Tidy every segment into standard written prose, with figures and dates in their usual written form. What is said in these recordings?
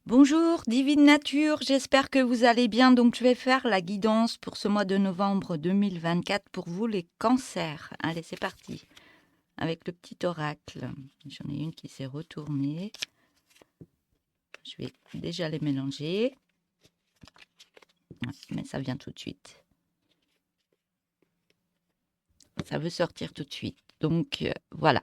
Bonjour, Divine Nature, j'espère que vous allez bien. Donc, je vais faire la guidance pour ce mois de novembre 2024 pour vous, les cancers. Allez, c'est parti. Avec le petit oracle. J'en ai une qui s'est retournée. Je vais déjà les mélanger. Ouais, mais ça vient tout de suite. Ça veut sortir tout de suite. Donc, voilà.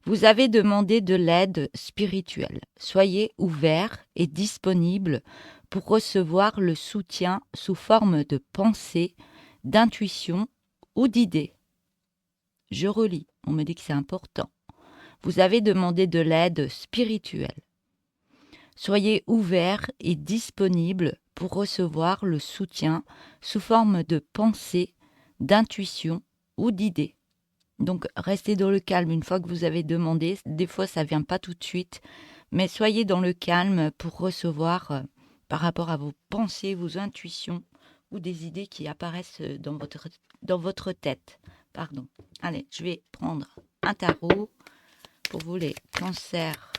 Vous avez demandé de l'aide spirituelle. Soyez ouvert et disponible pour recevoir le soutien sous forme de pensée, d'intuition ou d'idées. Je relis, on me dit que c'est important. Vous avez demandé de l'aide spirituelle. Soyez ouvert et disponible pour recevoir le soutien sous forme de pensée, d'intuition ou d'idées. Donc, restez dans le calme une fois que vous avez demandé. Des fois, ça ne vient pas tout de suite, mais soyez dans le calme pour recevoir par rapport à vos pensées, vos intuitions ou des idées qui apparaissent dans votre tête. Pardon. Allez, je vais prendre un tarot pour vous les cancers.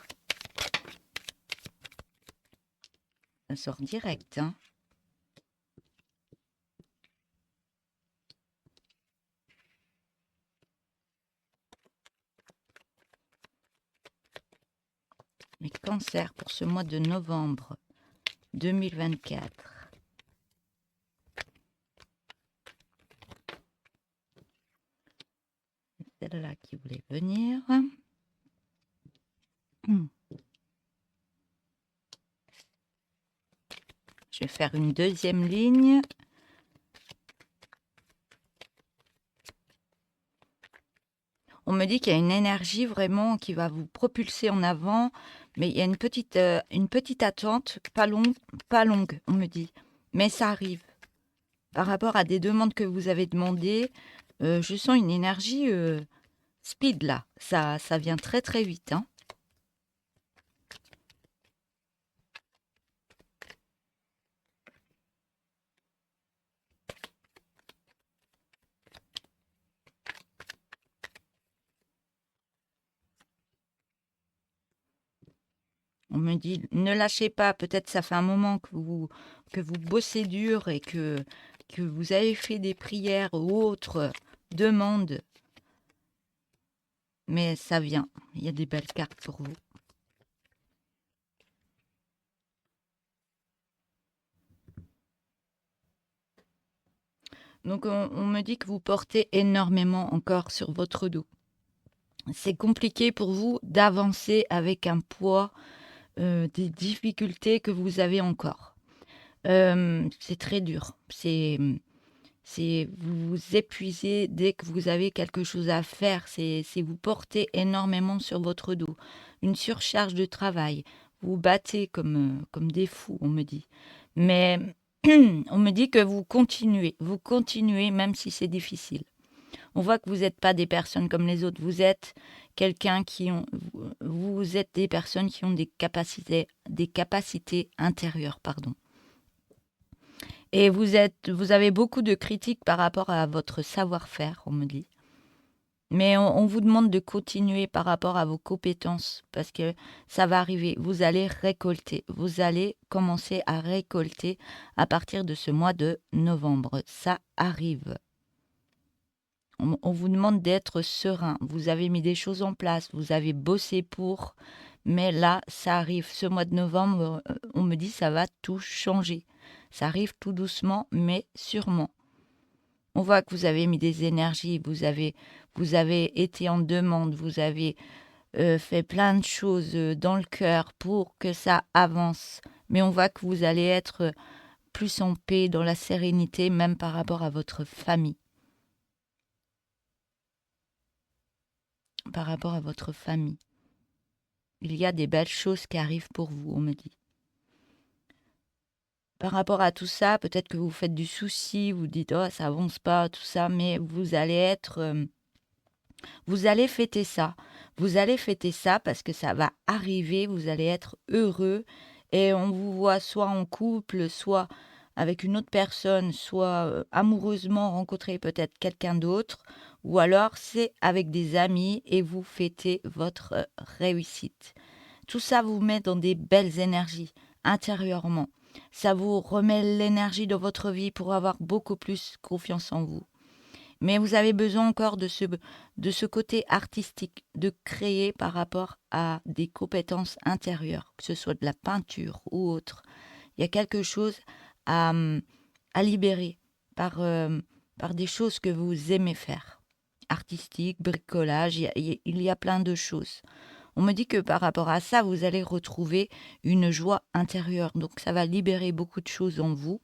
Ça sort direct, hein. Les cancers pour ce mois de novembre 2024. C'est celle-là qui voulait venir. Je vais faire une deuxième ligne. On me dit qu'il y a une énergie vraiment qui va vous propulser en avant, mais il y a une petite attente, pas longue, on me dit. Mais ça arrive. Par rapport à des demandes que vous avez demandées, je sens une énergie speed là. Ça vient très très vite, hein. On me dit, ne lâchez pas, peut-être ça fait un moment que vous bossez dur et que vous avez fait des prières ou autres demandes, mais ça vient. Il y a des belles cartes pour vous. Donc on me dit que vous portez énormément encore sur votre dos. C'est compliqué pour vous d'avancer avec un poids, des difficultés que vous avez encore. C'est très dur. Vous vous épuisez dès que vous avez quelque chose à faire. C'est vous portez énormément sur votre dos. Une surcharge de travail. Vous vous battez comme des fous, on me dit. Mais on me dit que vous continuez même si c'est difficile. On voit que vous n'êtes pas des personnes comme les autres. Vous êtes vous êtes des personnes qui ont des capacités intérieures, pardon. Et vous avez beaucoup de critiques par rapport à votre savoir-faire, on me dit. Mais on vous demande de continuer par rapport à vos compétences parce que ça va arriver. Vous allez récolter. Vous allez commencer à récolter à partir de ce mois de novembre. Ça arrive. On vous demande d'être serein. Vous avez mis des choses en place. Vous avez bossé pour. Mais là, ça arrive. Ce mois de novembre, on me dit ça va tout changer. Ça arrive tout doucement, mais sûrement. On voit que vous avez mis des énergies, vous avez été en demande, vous avez fait plein de choses dans le cœur pour que ça avance. Mais on voit que vous allez être plus en paix, dans la sérénité, même par rapport à votre famille. Par rapport à votre famille. Il y a des belles choses qui arrivent pour vous, on me dit. Par rapport à tout ça, peut-être que vous faites du souci, vous dites oh ça avance pas, tout ça, mais vous allez fêter ça. Vous allez fêter ça parce que ça va arriver, vous allez être heureux et on vous voit soit en couple, soit avec une autre personne, soit amoureusement rencontrer peut-être quelqu'un d'autre, ou alors c'est avec des amis et vous fêtez votre réussite. Tout ça vous met dans des belles énergies. intérieurement. Ça vous remet l'énergie de votre vie pour avoir beaucoup plus confiance en vous. Mais vous avez besoin encore de ce côté artistique, de créer par rapport à des compétences intérieures, que ce soit de la peinture ou autre. Il y a quelque chose à, à libérer par des choses que vous aimez faire. Artistique, bricolage, il y a plein de choses. On me dit que par rapport à ça, vous allez retrouver une joie intérieure. Donc ça va libérer beaucoup de choses en vous.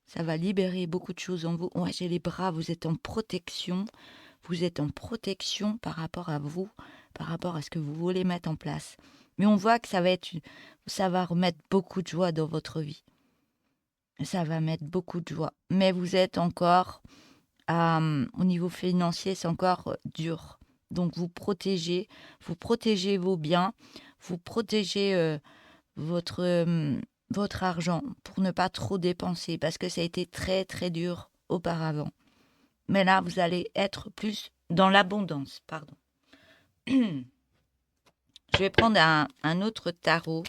Ça va libérer beaucoup de choses en vous. Ouais, j'ai les bras, vous êtes en protection. Vous êtes en protection par rapport à vous, par rapport à ce que vous voulez mettre en place. Mais on voit que ça va remettre beaucoup de joie dans votre vie. Ça va mettre beaucoup de joie. Mais vous êtes encore, au niveau financier, c'est encore dur. Donc vous protégez vos biens, vous protégez votre argent pour ne pas trop dépenser parce que ça a été très très dur auparavant. Mais là, vous allez être plus dans l'abondance, pardon. Je vais prendre un autre tarot.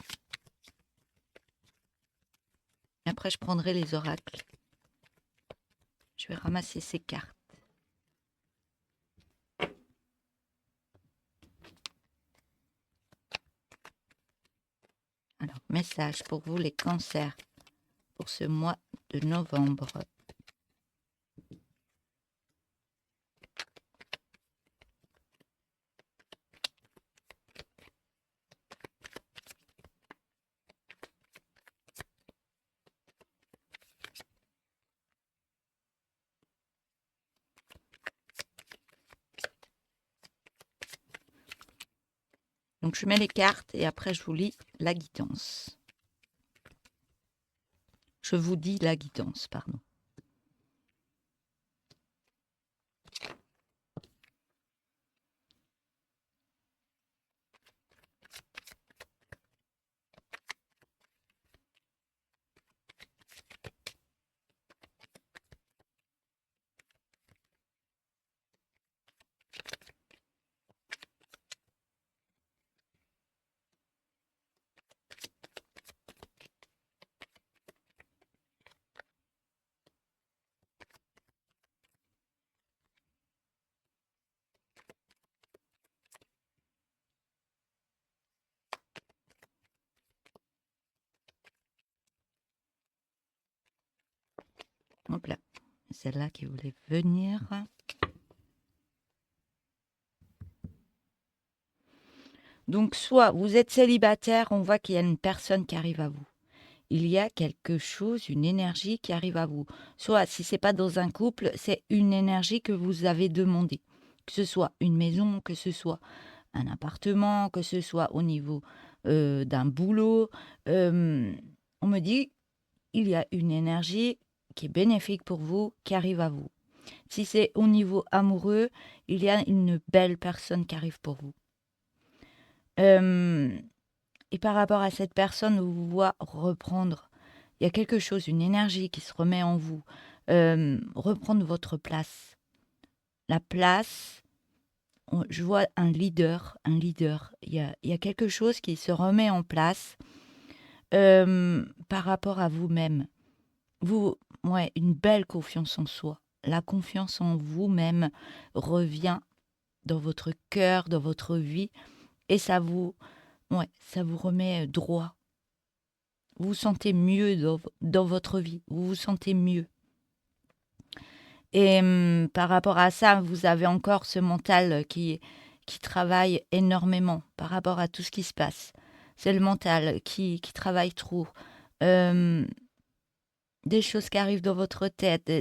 Après, je prendrai les oracles. Je vais ramasser ces cartes. Alors, message pour vous les cancers pour ce mois de novembre. Donc, je mets les cartes et après, je vous lis la guidance. Je vous dis la guidance, pardon. Hop là, celle-là qui voulait venir. Donc, soit vous êtes célibataire, on voit qu'il y a une personne qui arrive à vous. Il y a quelque chose, une énergie qui arrive à vous. Soit, si c'est pas dans un couple, c'est une énergie que vous avez demandée. Que ce soit une maison, que ce soit un appartement, que ce soit au niveau d'un boulot. On me dit, il y a une énergie qui est bénéfique pour vous, qui arrive à vous. Si c'est au niveau amoureux, il y a une belle personne qui arrive pour vous. Et par rapport à cette personne, vous voit reprendre. Il y a quelque chose, une énergie qui se remet en vous. Reprendre votre place. La place, je vois un leader. Il y a quelque chose qui se remet en place par rapport à vous-même. Une belle confiance en soi. La confiance en vous-même revient dans votre cœur, dans votre vie, et ça vous remet droit. Vous vous sentez mieux dans votre vie, vous vous sentez mieux. Et par rapport à ça, vous avez encore ce mental qui travaille énormément par rapport à tout ce qui se passe. C'est le mental qui travaille trop. Des choses qui arrivent dans votre tête,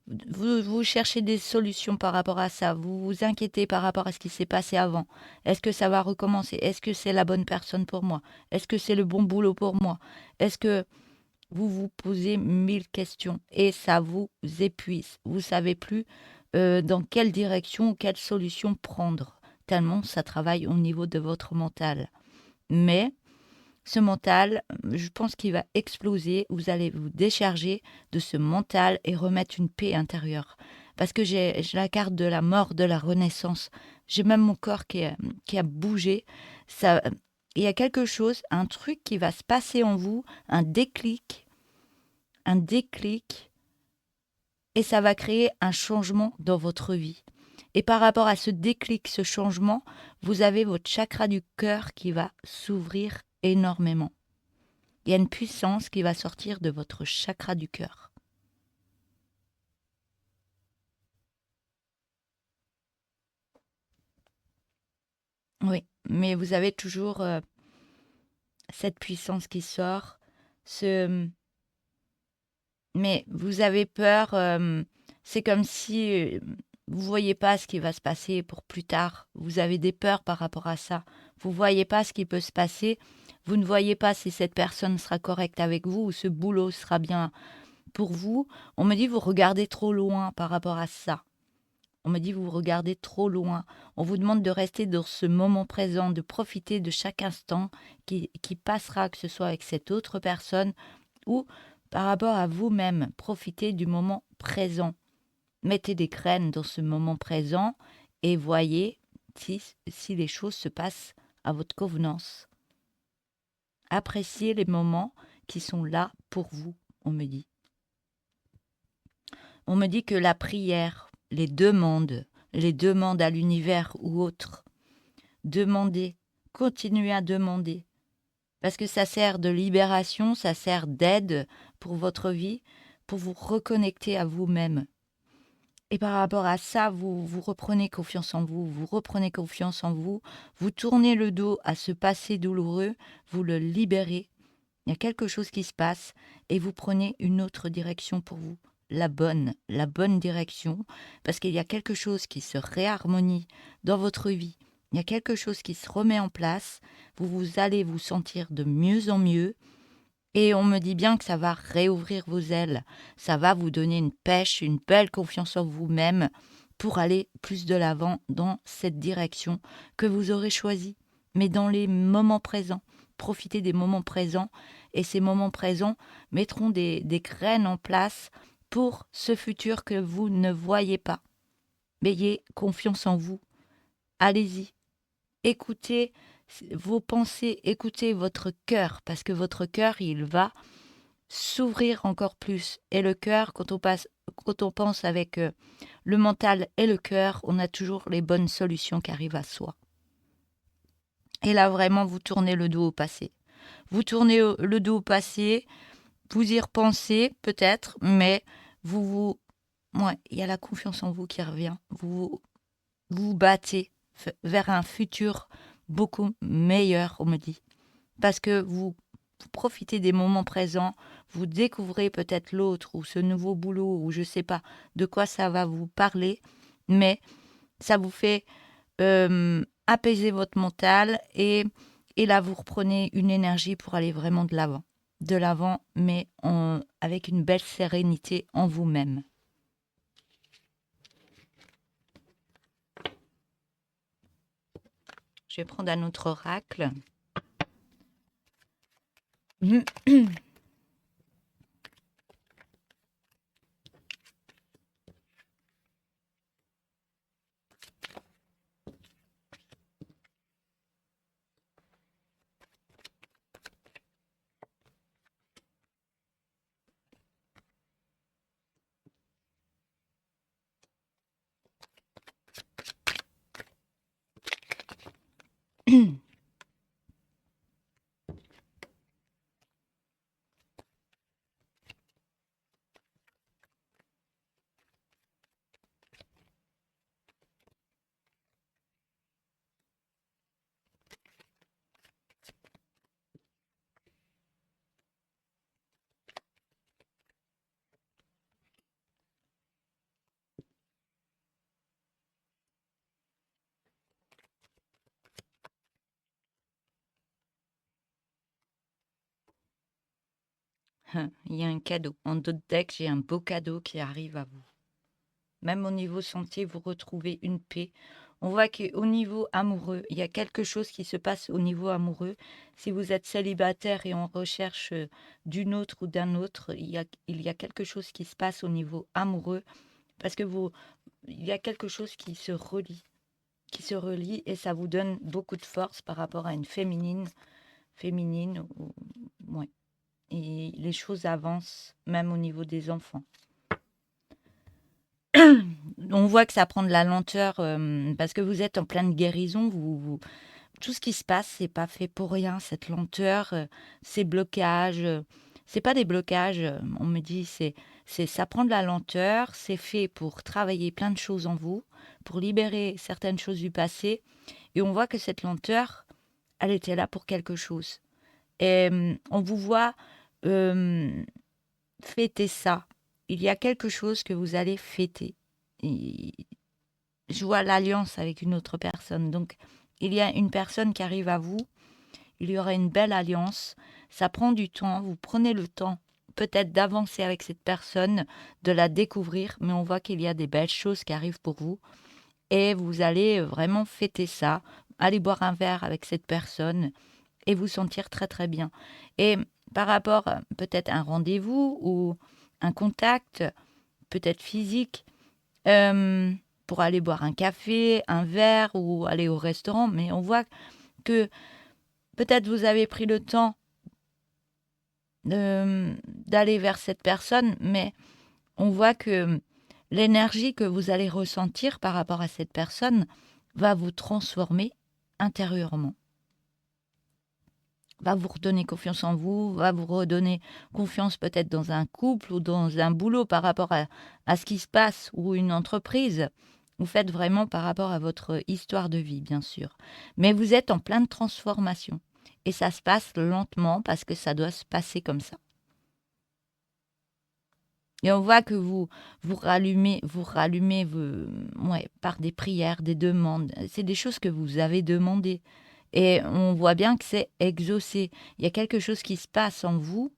vous cherchez des solutions par rapport à ça, vous vous inquiétez par rapport à ce qui s'est passé avant. Est-ce que ça va recommencer? Est-ce que c'est la bonne personne pour moi? Est-ce que c'est le bon boulot pour moi? Est-ce que vous vous posez 1000 questions et ça vous épuise? Vous ne savez plus dans quelle direction, quelle solution prendre, tellement ça travaille au niveau de votre mental. Mais ce mental, je pense qu'il va exploser. Vous allez vous décharger de ce mental et remettre une paix intérieure. Parce que j'ai la carte de la mort, de la renaissance. J'ai même mon corps qui a bougé. Ça, Il y a quelque chose, un truc qui va se passer en vous, un déclic, et ça va créer un changement dans votre vie. Et par rapport à ce déclic, ce changement, vous avez votre chakra du cœur qui va s'ouvrir énormément. Il y a une puissance qui va sortir de votre chakra du cœur. Oui, mais vous avez toujours cette puissance qui sort. Mais vous avez peur, c'est comme si vous ne voyez pas ce qui va se passer pour plus tard. Vous avez des peurs par rapport à ça. Vous ne voyez pas ce qui peut se passer. Vous ne voyez pas si cette personne sera correcte avec vous ou ce boulot sera bien pour vous. On me dit vous regardez trop loin par rapport à ça. On me dit vous regardez trop loin. On vous demande de rester dans ce moment présent, de profiter de chaque instant qui passera, que ce soit avec cette autre personne ou par rapport à vous-même. Profitez du moment présent. Mettez des graines dans ce moment présent et voyez si les choses se passent à votre convenance. Appréciez les moments qui sont là pour vous, on me dit. On me dit que la prière, les demandes à l'univers ou autres, demandez, continuez à demander. Parce que ça sert de libération, ça sert d'aide pour votre vie, pour vous reconnecter à vous-même. Et par rapport à ça, vous reprenez confiance en vous, vous tournez le dos à ce passé douloureux, vous le libérez, il y a quelque chose qui se passe et vous prenez une autre direction pour vous, la bonne direction, parce qu'il y a quelque chose qui se réharmonie dans votre vie, il y a quelque chose qui se remet en place, vous allez vous sentir de mieux en mieux. Et on me dit bien que ça va réouvrir vos ailes, ça va vous donner une pêche, une belle confiance en vous-même pour aller plus de l'avant dans cette direction que vous aurez choisie. Mais dans les moments présents, profitez des moments présents et ces moments présents mettront des graines en place pour ce futur que vous ne voyez pas. Ayez confiance en vous. Allez-y. Écoutez vos pensées, écoutez votre cœur parce que votre cœur, il va s'ouvrir encore plus. Et le cœur, quand on pense avec le mental et le cœur, on a toujours les bonnes solutions qui arrivent à soi. Et là, vraiment, vous tournez le dos au passé. Vous tournez le dos au passé, vous y repensez peut-être, mais ouais, il y a la confiance en vous qui revient. Vous battez vers un futur beaucoup meilleur, on me dit. Parce que vous profitez des moments présents, vous découvrez peut-être l'autre ou ce nouveau boulot ou je ne sais pas de quoi ça va vous parler, mais ça vous fait apaiser votre mental et là vous reprenez une énergie pour aller vraiment de l'avant, mais avec une belle sérénité en vous-même. Je vais prendre un autre oracle. Il y a un cadeau. En d'autres decks, j'ai un beau cadeau qui arrive à vous. Même au niveau santé, vous retrouvez une paix. On voit qu'au niveau amoureux, il y a quelque chose qui se passe au niveau amoureux. Si vous êtes célibataire et en recherche d'une autre ou d'un autre, il y a quelque chose qui se passe au niveau amoureux parce que il y a quelque chose qui se relie. qui se relient et ça vous donne beaucoup de force par rapport à une féminine. Ouais. Et les choses avancent même au niveau des enfants. On voit que ça prend de la lenteur parce que vous êtes en pleine guérison. Tout ce qui se passe, c'est pas fait pour rien. Cette lenteur, ces blocages, c'est pas des blocages. On me dit, ça prend de la lenteur. C'est fait pour travailler plein de choses en vous, pour libérer certaines choses du passé. Et on voit que cette lenteur, elle était là pour quelque chose. Et on vous voit fêter ça. Il y a quelque chose que vous allez fêter. Et je vois l'alliance avec une autre personne. Donc, il y a une personne qui arrive à vous. Il y aura une belle alliance. Ça prend du temps. Vous prenez le temps peut-être d'avancer avec cette personne, de la découvrir. Mais on voit qu'il y a des belles choses qui arrivent pour vous. Et vous allez vraiment fêter ça. Aller boire un verre avec cette personne et vous sentir très très bien. Et par rapport peut-être à un rendez-vous ou un contact, peut-être physique, pour aller boire un café, un verre ou aller au restaurant, mais on voit que peut-être vous avez pris le temps d'aller vers cette personne, mais on voit que l'énergie que vous allez ressentir par rapport à cette personne va vous transformer intérieurement. Va vous redonner confiance en vous, va vous redonner confiance peut-être dans un couple ou dans un boulot par rapport à ce qui se passe ou une entreprise. Vous faites vraiment par rapport à votre histoire de vie, bien sûr. Mais vous êtes en pleine transformation. Et ça se passe lentement parce que ça doit se passer comme ça. Et on voit que vous rallumez par des prières, des demandes. C'est des choses que vous avez demandées. Et on voit bien que c'est exaucé. Il y a quelque chose qui se passe en vous.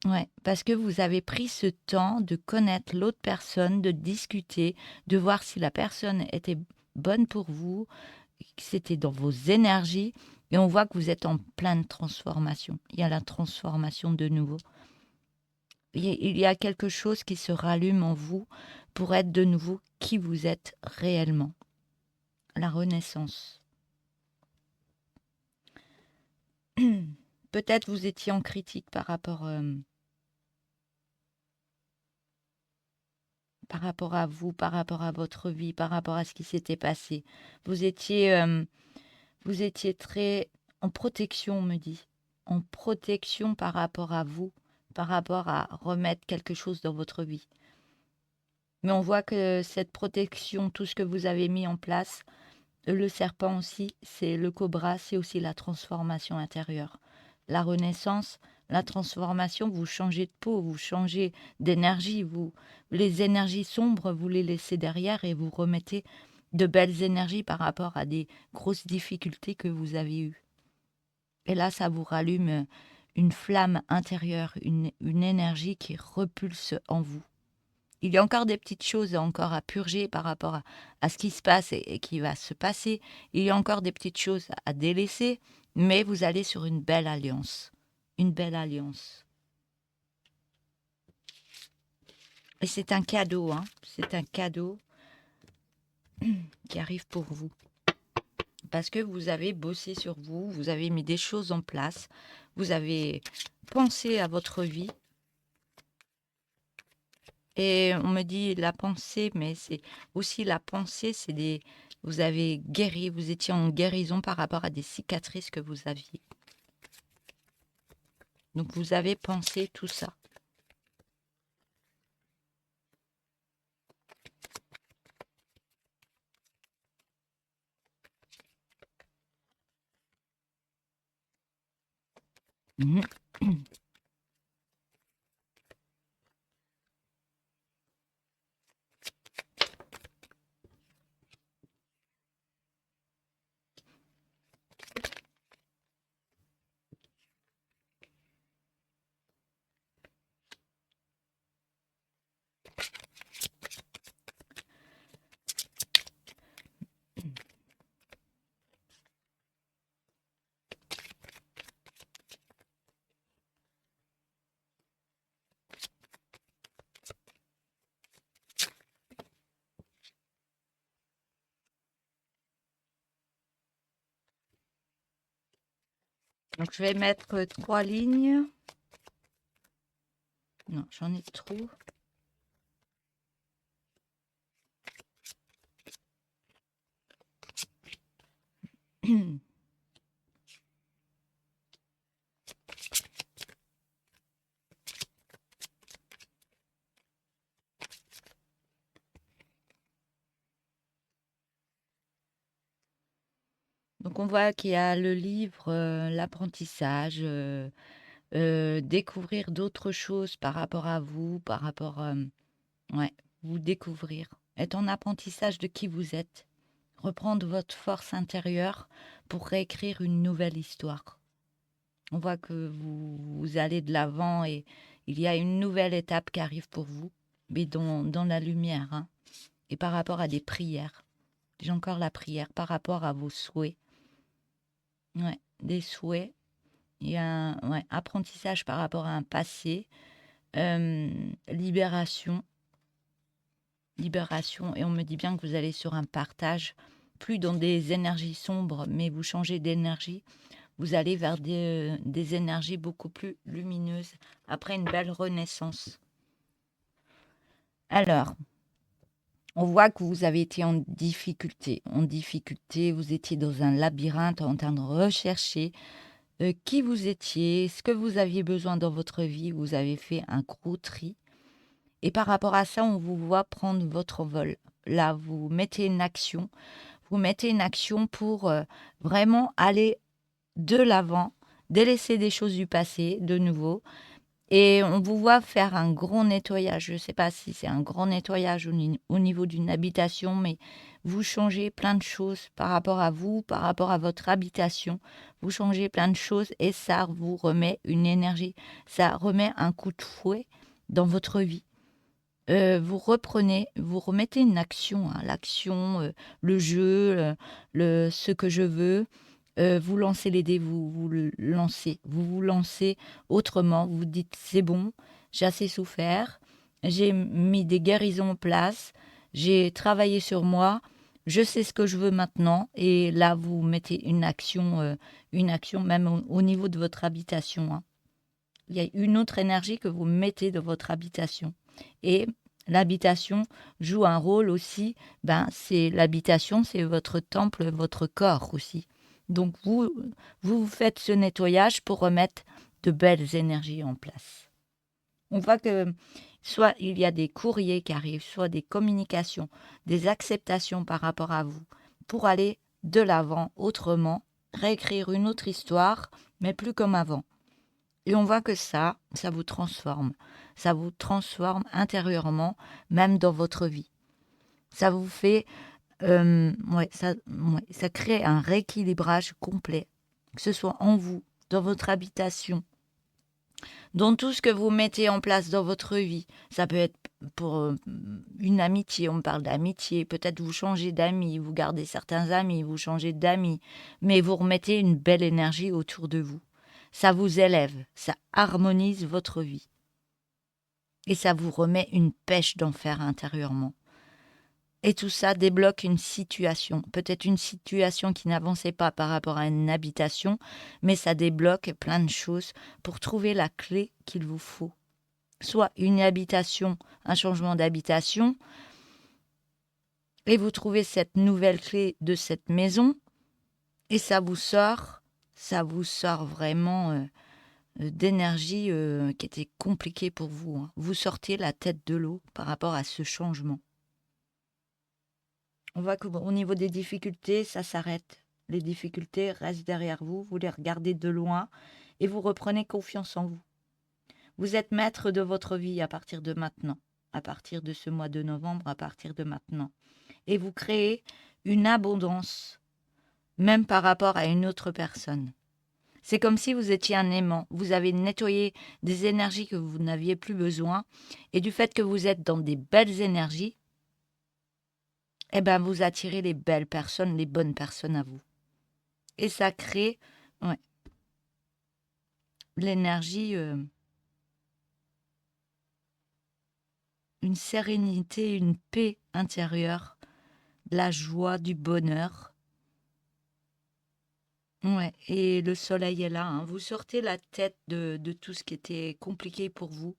Ouais, parce que vous avez pris ce temps de connaître l'autre personne, de discuter, de voir si la personne était bonne pour vous, que c'était dans vos énergies. Et on voit que vous êtes en pleine transformation. Il y a la transformation de nouveau. Il y a quelque chose qui se rallume en vous pour être de nouveau qui vous êtes réellement. La renaissance. Peut-être vous étiez en critique par rapport à vous, par rapport à votre vie, par rapport à ce qui s'était passé. Vous étiez très en protection, on me dit. En protection par rapport à vous, par rapport à remettre quelque chose dans votre vie. Mais on voit que cette protection, tout ce que vous avez mis en place, le serpent aussi, c'est le cobra, c'est aussi la transformation intérieure. La renaissance, la transformation, vous changez de peau, vous changez d'énergie, les énergies sombres, vous les laissez derrière et vous remettez de belles énergies par rapport à des grosses difficultés que vous avez eues. Et là, ça vous rallume une flamme intérieure, une énergie qui repulse en vous. Il y a encore des petites choses encore à purger par rapport à ce qui se passe et qui va se passer. Il y a encore des petites choses à délaisser, mais vous allez sur une belle alliance. Une belle alliance. Et c'est un cadeau, hein. C'est un cadeau qui arrive pour vous. Parce que vous avez bossé sur vous, vous avez mis des choses en place, vous avez pensé à votre vie. Et on me dit la pensée, mais c'est aussi la pensée, vous avez guéri, vous étiez en guérison par rapport à des cicatrices que vous aviez. Donc vous avez pensé tout ça. Mhm. Donc, je vais mettre 3 lignes. Non, j'en ai trop. Donc, on voit qu'il y a le livre, l'apprentissage, découvrir d'autres choses par rapport à vous, par rapport, ouais, vous découvrir, être en apprentissage de qui vous êtes, reprendre votre force intérieure pour réécrire une nouvelle histoire. On voit que vous allez de l'avant et il y a une nouvelle étape qui arrive pour vous, mais dans la lumière, hein, et par rapport à des prières. J'ai encore la prière par rapport à vos souhaits. Ouais, des souhaits. Il y a un apprentissage par rapport à un passé, libération, et on me dit bien que vous allez sur un partage, plus dans des énergies sombres, mais vous changez d'énergie, vous allez vers des énergies beaucoup plus lumineuses, après une belle renaissance. Alors, on voit que vous avez été en difficulté, vous étiez dans un labyrinthe en train de rechercher qui vous étiez, ce que vous aviez besoin dans votre vie, vous avez fait un gros tri. Et par rapport à ça, on vous voit prendre votre vol. Là, vous mettez une action. Vous mettez une action pour vraiment aller de l'avant, délaisser des choses du passé de nouveau. Et on vous voit faire un grand nettoyage. Je ne sais pas si c'est un grand nettoyage au niveau d'une habitation, mais vous changez plein de choses par rapport à vous, par rapport à votre habitation. Vous changez plein de choses et ça vous remet une énergie. Ça remet un coup de fouet dans votre vie. Vous remettez une action, hein, l'action, le jeu, ce que je veux. Vous lancez les dés, vous lancez autrement. Vous dites c'est bon, j'ai assez souffert, j'ai mis des guérisons en place, j'ai travaillé sur moi, je sais ce que je veux maintenant. Et là, vous mettez une action même au niveau de votre habitation, hein. Il y a une autre énergie que vous mettez dans votre habitation. Et l'habitation joue un rôle aussi, c'est l'habitation, c'est votre temple, votre corps aussi. Donc vous faites ce nettoyage pour remettre de belles énergies en place. On voit que soit il y a des courriers qui arrivent, soit des communications, des acceptations par rapport à vous, pour aller de l'avant autrement, réécrire une autre histoire, mais plus comme avant. Et on voit que ça vous transforme. Ça vous transforme intérieurement, même dans votre vie. Ça vous fait, ça crée un rééquilibrage complet, que ce soit en vous, dans votre habitation, dans tout ce que vous mettez en place dans votre vie. Ça peut être pour une amitié, on parle d'amitié, peut-être vous changez d'amis, vous gardez certains amis, vous changez d'amis, mais vous remettez une belle énergie autour de vous. Ça vous élève, ça harmonise votre vie. Et ça vous remet une pêche d'enfer intérieurement. Et tout ça débloque une situation, peut-être une situation qui n'avançait pas par rapport à une habitation, mais ça débloque plein de choses pour trouver la clé qu'il vous faut. Soit une habitation, un changement d'habitation, et vous trouvez cette nouvelle clé de cette maison, et ça vous sort vraiment d'énergie qui était compliquée pour vous, hein. Vous sortez la tête de l'eau par rapport à ce changement. On voit qu'au niveau des difficultés, ça s'arrête. Les difficultés restent derrière vous, vous les regardez de loin et vous reprenez confiance en vous. Vous êtes maître de votre vie à partir de maintenant, à partir de ce mois de novembre, à partir de maintenant. Et vous créez une abondance, même par rapport à une autre personne. C'est comme si vous étiez un aimant. Vous avez nettoyé des énergies que vous n'aviez plus besoin. Et du fait que vous êtes dans des belles énergies, vous attirez les belles personnes, les bonnes personnes à vous. Et ça crée l'énergie, une sérénité, une paix intérieure, de la joie, du bonheur. Ouais, et le soleil est là, hein. Vous sortez la tête de tout ce qui était compliqué pour vous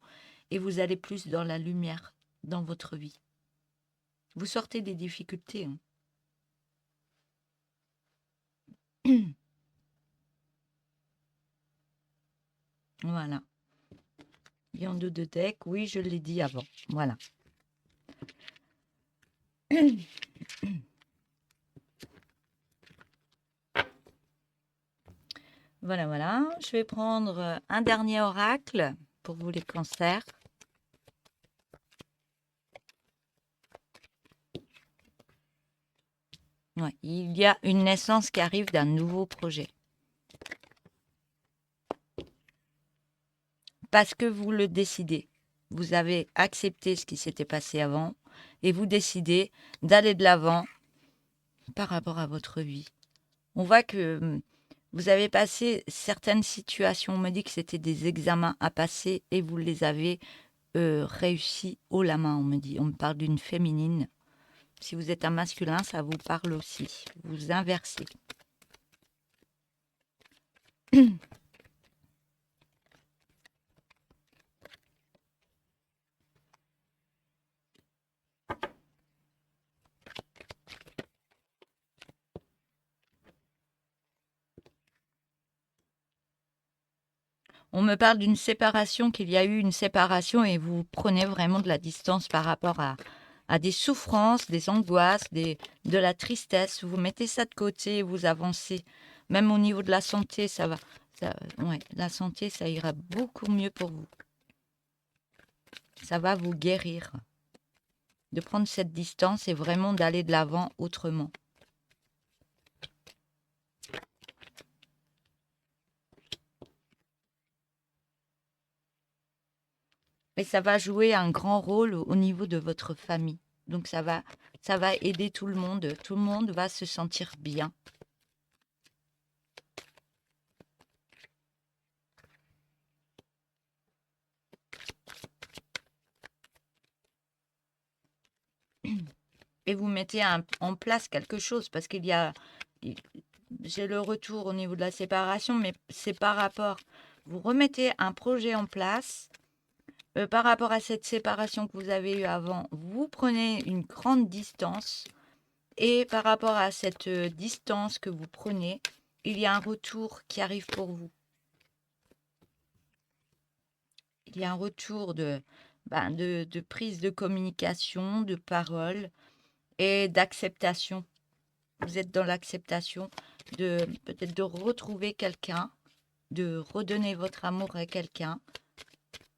et vous allez plus dans la lumière dans votre vie. Vous sortez des difficultés, hein. Voilà. Lion de deux decks, oui, je l'ai dit avant. Voilà. Voilà, voilà. Je vais prendre un dernier oracle pour vous les cancers. Ouais, il y a une naissance qui arrive d'un nouveau projet. Parce que vous le décidez. Vous avez accepté ce qui s'était passé avant et vous décidez d'aller de l'avant par rapport à votre vie. On voit que vous avez passé certaines situations. On me dit que c'était des examens à passer et vous les avez réussi haut la main, on me dit. On me parle d'une féminine. Si vous êtes un masculin, ça vous parle aussi. Vous inversez. On me parle d'une séparation, qu'il y a eu une séparation et vous prenez vraiment de la distance par rapport à des souffrances, des angoisses, de la tristesse. Vous mettez ça de côté et vous avancez. Même au niveau de la santé, ça va. Ouais, la santé, ça ira beaucoup mieux pour vous. Ça va vous guérir. De prendre cette distance et vraiment d'aller de l'avant autrement. Et ça va jouer un grand rôle au niveau de votre famille. Donc ça va aider tout le monde. Tout le monde va se sentir bien. Et vous mettez en place quelque chose parce qu'il y a, j'ai le retour au niveau de la séparation, mais c'est par rapport, vous remettez un projet en place par rapport à cette séparation que vous avez eue avant. Vous prenez une grande distance et par rapport à cette distance que vous prenez, il y a un retour qui arrive pour vous. Il y a un retour de prise de communication, de parole et d'acceptation. Vous êtes dans l'acceptation de peut-être de retrouver quelqu'un, de redonner votre amour à quelqu'un,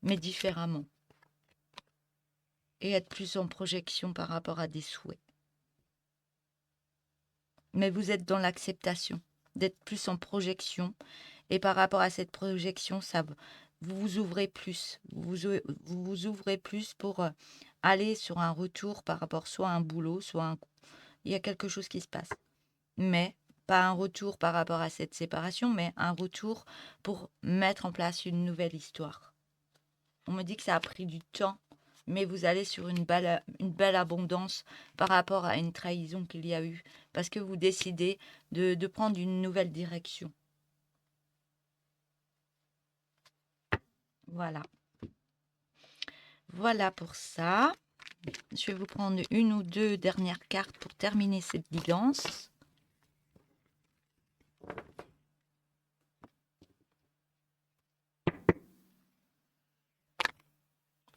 mais différemment. Et être plus en projection par rapport à des souhaits. Mais vous êtes dans l'acceptation, d'être plus en projection. Et par rapport à cette projection, vous vous ouvrez plus. Vous vous ouvrez plus pour aller sur un retour par rapport soit à un boulot, il y a quelque chose qui se passe. Mais pas un retour par rapport à cette séparation, mais un retour pour mettre en place une nouvelle histoire. On me dit que ça a pris du temps, mais vous allez sur une belle abondance par rapport à une trahison qu'il y a eu, parce que vous décidez de prendre une nouvelle direction. Voilà. Voilà pour ça. Je vais vous prendre une ou deux dernières cartes pour terminer cette guidance.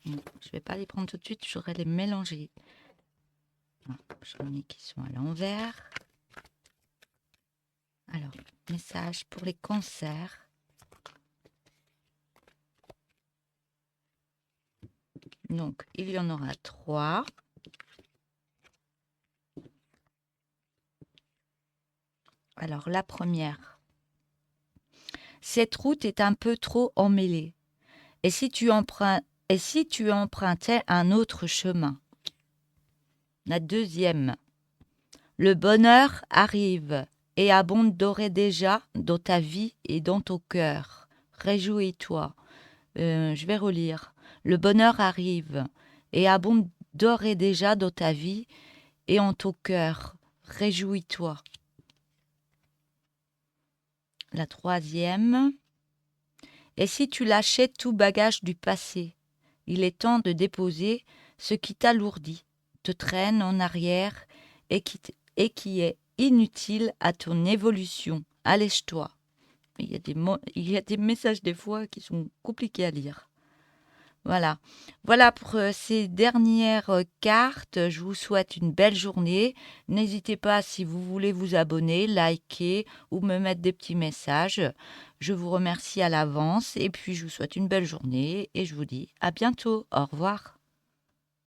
Je ne vais pas les prendre tout de suite, j'aurais les mélanger. J'en ai qui sont à l'envers. Alors, message pour les cancers. Donc, il y en aura 3. Alors, la première. Cette route est un peu trop emmêlée. Et si tu empruntais un autre chemin? La deuxième. Le bonheur arrive et abonde d'ores et déjà dans ta vie et dans ton cœur. Réjouis-toi. Je vais relire. Le bonheur arrive et abonde d'ores et déjà dans ta vie et en ton cœur. Réjouis-toi. La troisième. Et si tu lâchais tout bagage du passé, il est temps de déposer ce qui t'alourdit, te traîne en arrière et qui est inutile à ton évolution. Allège-toi. Il y a des messages des fois qui sont compliqués à lire. Voilà. Voilà pour ces dernières cartes. Je vous souhaite une belle journée. N'hésitez pas, si vous voulez vous abonner, liker ou me mettre des petits messages. Je vous remercie à l'avance et puis je vous souhaite une belle journée et je vous dis à bientôt. Au revoir.